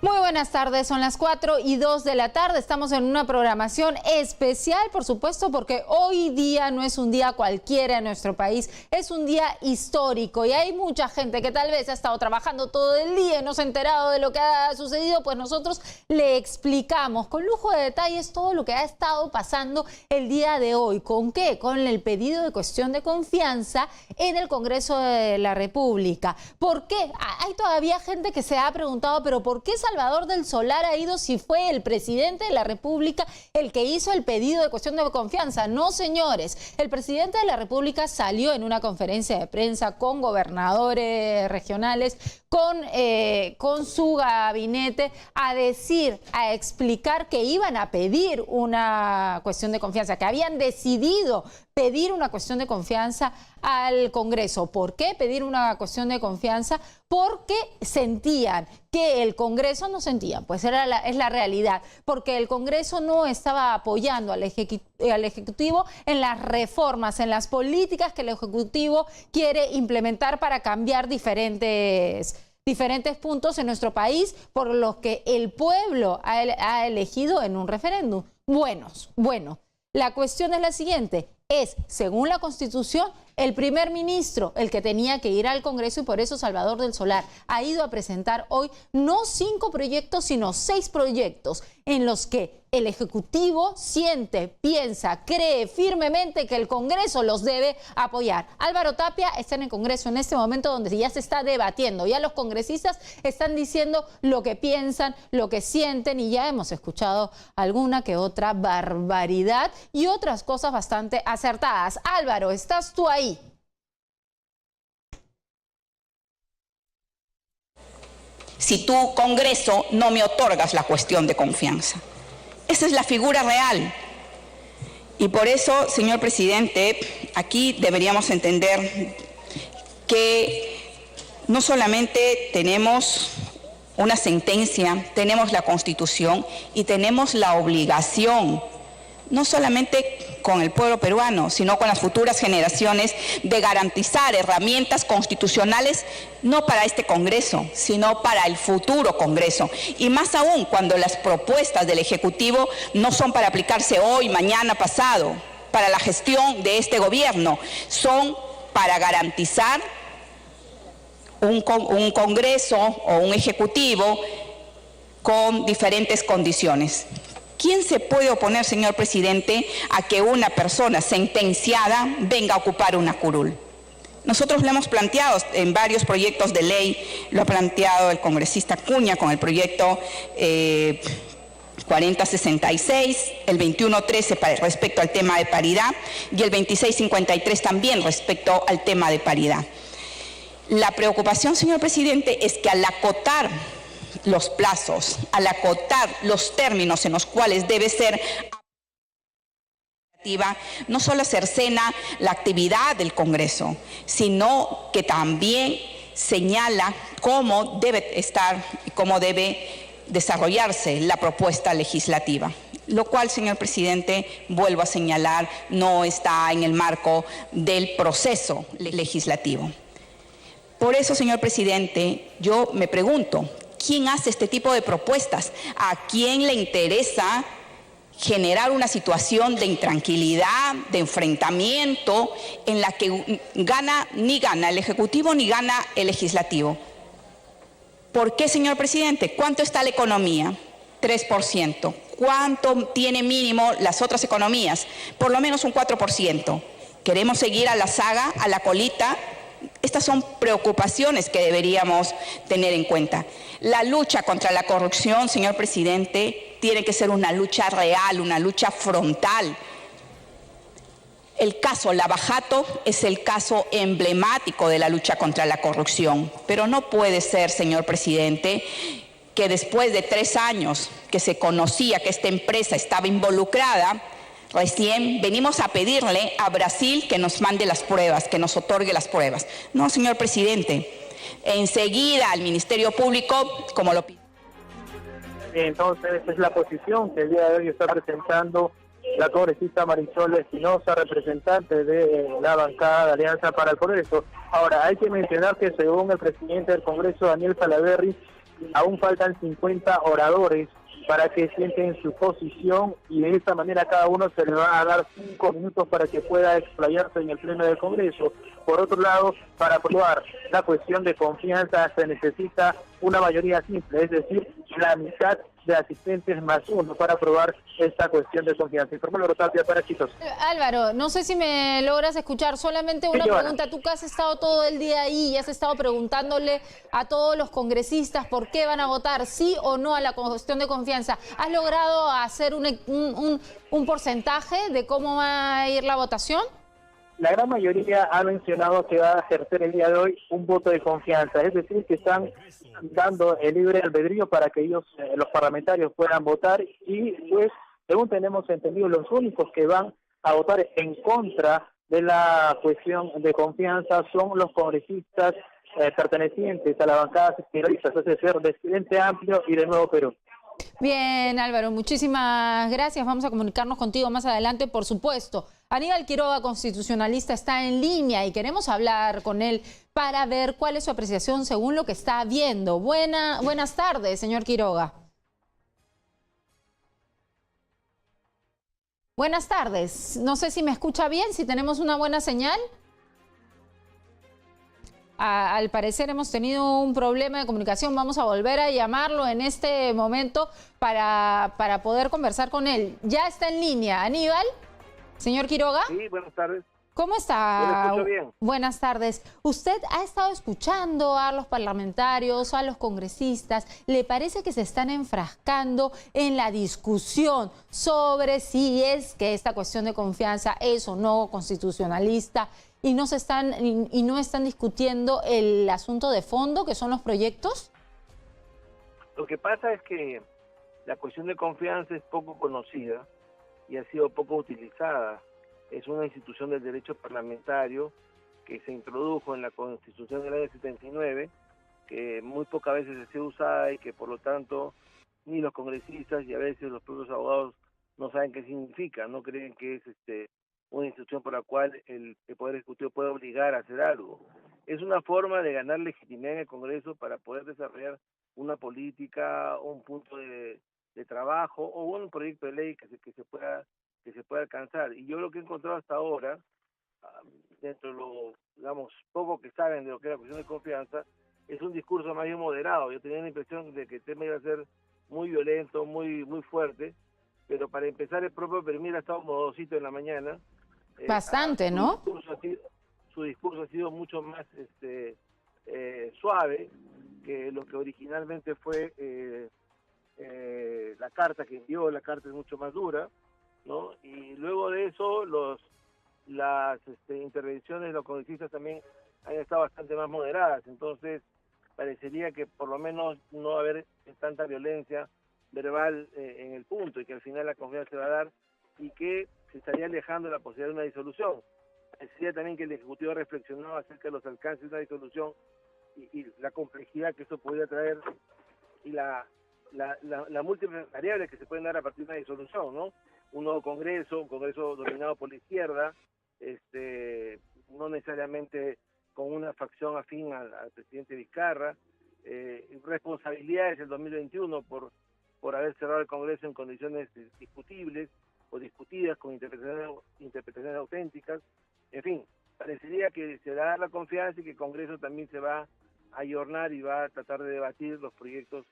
Muy buenas tardes, son las 4:02 de la tarde, estamos en una programación especial, por supuesto, porque hoy día no es un día cualquiera en nuestro país, es un día histórico y hay mucha gente que tal vez ha estado trabajando todo el día y no se ha enterado de lo que ha sucedido, pues nosotros le explicamos con lujo de detalles todo lo que ha estado pasando el día de hoy. ¿Con qué? Con el pedido de cuestión de confianza en el Congreso de la República. ¿Por qué? Hay todavía gente que se ha preguntado, pero ¿por qué Salvador del Solar ha ido si fue el presidente de la República el que hizo el pedido de cuestión de confianza? No, señores. El presidente de la República salió en una conferencia de prensa con gobernadores regionales, con su gabinete, a explicar que iban a pedir una cuestión de confianza, que habían decidido pedir una cuestión de confianza al Congreso. ¿Por qué pedir una cuestión de confianza? Porque sentían que el Congreso no sentían, pues es la realidad, porque el Congreso no estaba apoyando al Ejecutivo en las reformas, en las políticas que el Ejecutivo quiere implementar para cambiar diferentes puntos en nuestro país por los que el pueblo ha elegido en un referéndum. Bueno, la cuestión es la siguiente. Es, según la Constitución, el primer ministro el que tenía que ir al Congreso y por eso Salvador del Solar ha ido a presentar hoy no 5 proyectos, sino 6 proyectos en los que el Ejecutivo siente, piensa, cree firmemente que el Congreso los debe apoyar. Álvaro Tapia está en el Congreso en este momento donde ya se está debatiendo, ya los congresistas están diciendo lo que piensan, lo que sienten y ya hemos escuchado alguna que otra barbaridad y otras cosas bastante acertadas. Álvaro, ¿estás tú ahí? Si tú, Congreso, no me otorgas la cuestión de confianza. Esa es la figura real. Y por eso, señor presidente, aquí deberíamos entender que no solamente tenemos una sentencia, tenemos la Constitución y tenemos la obligación, no solamente con el pueblo peruano, sino con las futuras generaciones, de garantizar herramientas constitucionales, no para este Congreso, sino para el futuro Congreso. Y más aún cuando las propuestas del Ejecutivo no son para aplicarse hoy, mañana, pasado, para la gestión de este gobierno, son para garantizar un Congreso o un Ejecutivo con diferentes condiciones. ¿Quién se puede oponer, señor presidente, a que una persona sentenciada venga a ocupar una curul? Nosotros lo hemos planteado en varios proyectos de ley, lo ha planteado el congresista Acuña con el proyecto 4066, el 2113 respecto al tema de paridad y el 2653 también respecto al tema de paridad. La preocupación, señor presidente, es que al acotar los plazos, al acotar los términos en los cuales debe ser no solo cercena la actividad del Congreso, sino que también señala cómo debe estar y cómo debe desarrollarse la propuesta legislativa. Lo cual, señor presidente, vuelvo a señalar, no está en el marco del proceso legislativo. Por eso, señor presidente, yo me pregunto, ¿quién hace este tipo de propuestas? ¿A quién le interesa generar una situación de intranquilidad, de enfrentamiento, en la que ni gana el Ejecutivo ni gana el Legislativo? ¿Por qué, señor presidente? ¿Cuánto está la economía? 3%. ¿Cuánto tiene mínimo las otras economías? Por lo menos un 4%. ¿Queremos seguir a la saga, a la colita? Estas son preocupaciones que deberíamos tener en cuenta. La lucha contra la corrupción, señor presidente, tiene que ser una lucha real, una lucha frontal. El caso Lavajato es el caso emblemático de la lucha contra la corrupción, pero no puede ser, señor presidente, que después de 3 años que se conocía que esta empresa estaba involucrada, recién venimos a pedirle a Brasil que nos mande las pruebas, que nos otorgue las pruebas. No, señor presidente, enseguida al Ministerio Público, como lo pide. Entonces, esa es la posición que el día de hoy está presentando la congresista Marisol Espinosa, representante de la bancada de Alianza para el Progreso. Ahora, hay que mencionar que según el presidente del Congreso, Daniel Salaverry, aún faltan 50 oradores para que sienten su posición y de esta manera cada uno se le va a dar 5 minutos para que pueda explayarse en el Pleno del Congreso. Por otro lado, para aprobar la cuestión de confianza se necesita una mayoría simple, es decir, la mitad de asistentes más uno para aprobar esta cuestión de confianza. Informó Laura Tapia para Chitos. Álvaro, no sé si me logras escuchar, solamente una pregunta. Tú que has estado todo el día ahí y has estado preguntándole a todos los congresistas por qué van a votar sí o no a la cuestión de confianza. ¿Has logrado hacer un porcentaje de cómo va a ir la votación? La gran mayoría ha mencionado que va a ejercer el día de hoy un voto de confianza, es decir, que están dando el libre albedrío para que ellos, los parlamentarios, puedan votar y, pues, según tenemos entendido, los únicos que van a votar en contra de la cuestión de confianza son los congresistas pertenecientes a la bancada izquierdista, es decir, de Frente Amplio y de Nuevo Perú. Bien, Álvaro, muchísimas gracias. Vamos a comunicarnos contigo más adelante, por supuesto. Aníbal Quiroga, constitucionalista, está en línea y queremos hablar con él para ver cuál es su apreciación según lo que está viendo. Buenas tardes, señor Quiroga. Buenas tardes. No sé si me escucha bien, si tenemos una buena señal. Al parecer hemos tenido un problema de comunicación. Vamos a volver a llamarlo en este momento para poder conversar con él. Ya está en línea. Aníbal, señor Quiroga. Sí, buenas tardes. ¿Cómo está? Yo le escucho bien. Buenas tardes. ¿Usted ha estado escuchando a los parlamentarios, a los congresistas? ¿Le parece que se están enfrascando en la discusión sobre si es que esta cuestión de confianza es o no constitucionalista y no están discutiendo el asunto de fondo, que son los proyectos? Lo que pasa es que la cuestión de confianza es poco conocida y ha sido poco utilizada. Es una institución del derecho parlamentario que se introdujo en la Constitución del año 79, que muy pocas veces ha sido usada y que por lo tanto ni los congresistas y a veces los propios abogados no saben qué significa, no creen que es una institución por la cual el Poder Ejecutivo puede obligar a hacer algo. Es una forma de ganar legitimidad en el Congreso para poder desarrollar una política, un punto de trabajo o un proyecto de ley que se pueda alcanzar. Y yo lo que he encontrado hasta ahora, dentro de lo, digamos, poco que saben de lo que es la cuestión de confianza, es un discurso más bien moderado. Yo tenía la impresión de que el tema iba a ser muy violento, muy fuerte, pero para empezar el propio Permira ha estado modosito en la mañana. Bastante, ¿no? Su discurso ha sido mucho más suave que lo que originalmente fue la carta que envió. La carta es mucho más dura, ¿no? Y luego de eso las intervenciones de los congresistas también han estado bastante más moderadas. Entonces parecería que por lo menos no va a haber tanta violencia verbal en el punto, y que al final la confianza se va a dar y que se estaría alejando la posibilidad de una disolución. Parecería también que el Ejecutivo reflexionaba acerca de los alcances de una disolución y la complejidad que eso podría traer y la múltiples variables que se pueden dar a partir de una disolución, ¿no? Un nuevo Congreso, un Congreso dominado por la izquierda, no necesariamente con una facción afín al presidente Vizcarra, responsabilidades del 2021 por haber cerrado el Congreso en condiciones discutibles o discutidas con interpretaciones auténticas. En fin, parecería que se va a dar la confianza y que el Congreso también se va a ayornar y va a tratar de debatir los proyectos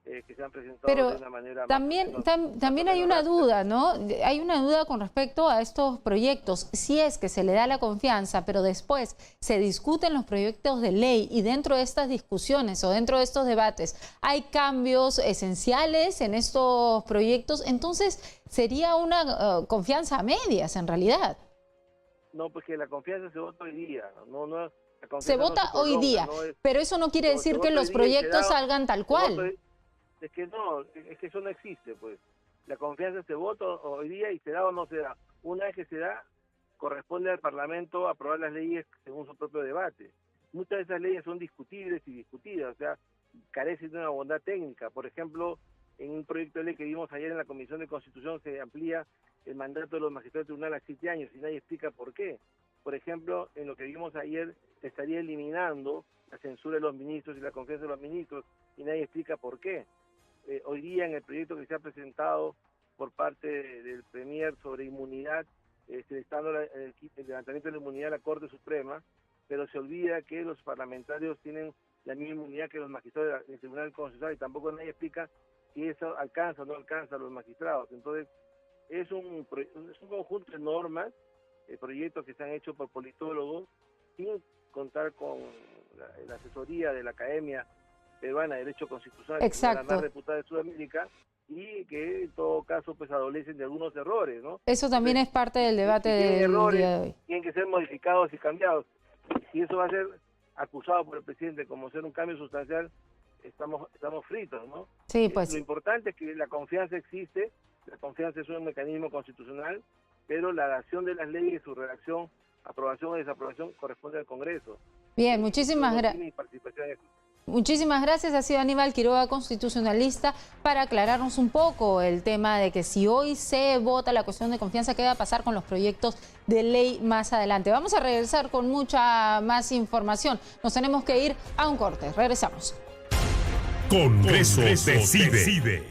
que se han presentado. Pero de una manera también hay una duda, ¿no? Hay una duda con respecto a estos proyectos. Si es que se le da la confianza, pero después se discuten los proyectos de ley y dentro de estas discusiones o dentro de estos debates hay cambios esenciales en estos proyectos, entonces sería una confianza a medias en realidad. No, porque la confianza se vota hoy día, se vota hoy día, pero eso no quiere decir que los proyectos salgan tal cual. Es que no, es que eso no existe, pues. La confianza se vota hoy día y se da o no se da. Una vez que se da, corresponde al Parlamento aprobar las leyes según su propio debate. Muchas de esas leyes son discutibles y discutidas, o sea, carecen de una bondad técnica. Por ejemplo, en un proyecto de ley que vimos ayer en la Comisión de Constitución se amplía el mandato de los magistrados del tribunal a 7 años y nadie explica por qué. Por ejemplo, en lo que vimos ayer se estaría eliminando la censura de los ministros y la confianza de los ministros, y nadie explica por qué. Hoy día en el proyecto que se ha presentado por parte del Premier sobre inmunidad, se le está dando el levantamiento de la inmunidad a la Corte Suprema, pero se olvida que los parlamentarios tienen la misma inmunidad que los magistrados del Tribunal Constitucional, y tampoco nadie explica si eso alcanza o no alcanza a los magistrados. Entonces, es un conjunto de normas, proyectos que se han hecho por politólogos, sin contar con la asesoría de la Academia Peruana de Derecho Constitucional, que es la más reputada de Sudamérica, y que en todo caso pues adolecen de algunos errores, ¿no? Eso también es parte del debate del día de hoy. Tienen que ser modificados y cambiados. Si eso va a ser acusado por el presidente como ser un cambio sustancial, estamos fritos, ¿no? Sí, pues. Lo importante es que la confianza existe, la confianza es un mecanismo constitucional, pero la dación de las leyes, su redacción, aprobación o desaprobación corresponde al Congreso. Bien, muchísimas gracias. Muchísimas gracias. Ha sido Aníbal Quiroga, constitucionalista, para aclararnos un poco el tema de que si hoy se vota la cuestión de confianza, ¿qué va a pasar con los proyectos de ley más adelante? Vamos a regresar con mucha más información. Nos tenemos que ir a un corte. Regresamos. Congreso decide.